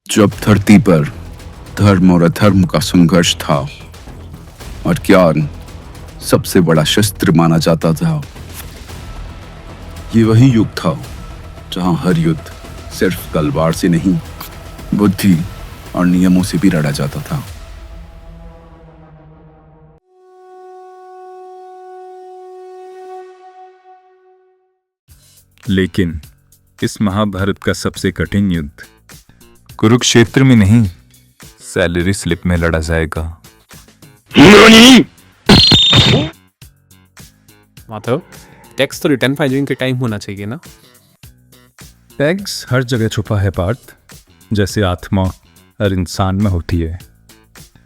जब धरती पर धर्म और अधर्म का संघर्ष था और ज्ञान सबसे बड़ा शस्त्र माना जाता था, ये वही युग था जहां हर युद्ध सिर्फ तलवार से नहीं, बुद्धि और नियमों से भी लड़ा जाता था। लेकिन इस महाभारत का सबसे कठिन युद्ध कुरुक्षेत्र में नहीं, सैलरी स्लिप में लड़ा जाएगा। माधव, टैक्स तो रिटर्न फाइलिंग के टाइम होना चाहिए ना? टैक्स हर जगह छुपा है पार्थ, जैसे आत्मा हर इंसान में होती है।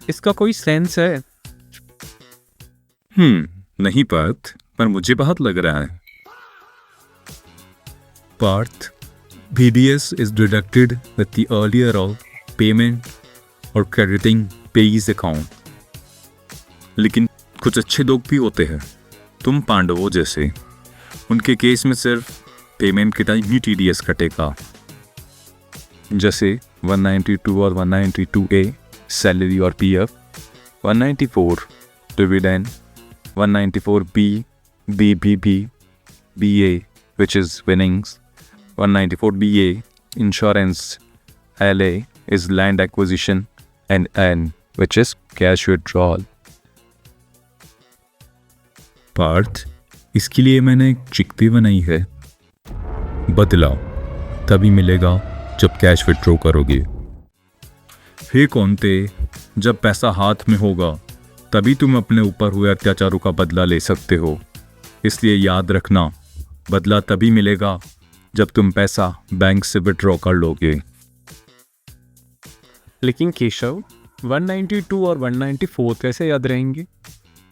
इसका कोई सेंस है? नहीं पार्थ, पर मुझे बहुत लग रहा है। Partha, BDS is deducted with the earlier of payment or crediting payee's account. लेकिन कुछ अच्छे लोग भी होते हैं, तुम पांडवों जैसे। उनके केस में सिर्फ पेमेंट के टाइम ही TDS कटेगा, जैसे 192 और 192A सैलरी और PF, 194 dividend, 194B, BBB, BA which is winnings, 194BA insurance, LA is land acquisition, and N which is cash withdrawal. Parth, इसके लिए मैंने एक ट्रिक भी बनाई है। बदलाव तभी मिलेगा जब कैश विड्रॉ करोगे। हे कौनते, जब पैसा हाथ में होगा तभी तुम अपने ऊपर हुए अत्याचारों का बदला ले सकते हो। इसलिए याद रखना, बदला तभी मिलेगा जब तुम पैसा बैंक से विड्रॉ कर लोगे। लेकिन केशव, 192 और 194 कैसे याद रहेंगे?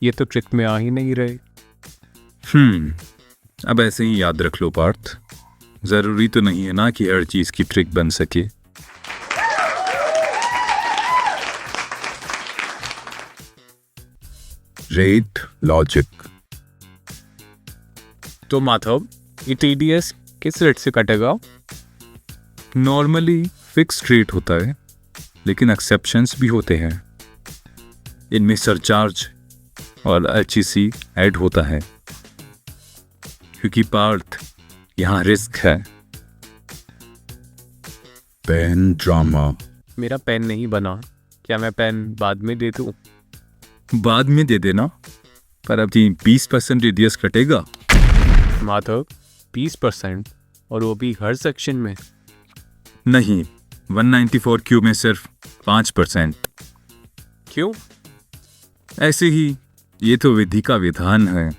ये तो ट्रिक में आ ही नहीं रहे। अब ऐसे ही याद रख लो पार्थ। जरूरी तो नहीं है ना कि हर चीज की ट्रिक बन सके। Rate logic. तो माधव, ये TDS किस रेट से कटेगा? नॉर्मली फिक्स रेट होता है, लेकिन एक्सेप्शंस भी होते हैं। इनमें सरचार्ज और HEC ऐड होता है, क्योंकि पार्थ यहाँ रिस्क है। Pen drama. मेरा पेन नहीं बना, क्या मैं पेन बाद में दे दूँ? बाद में दे देना, पर अभी 20% TDS कटेगा। माधव, 20% और वो भी हर सेक्शन में? नहीं, 194Q में सिर्फ 5%। क्यों? ऐसे ही, ये तो विधि का विधान है।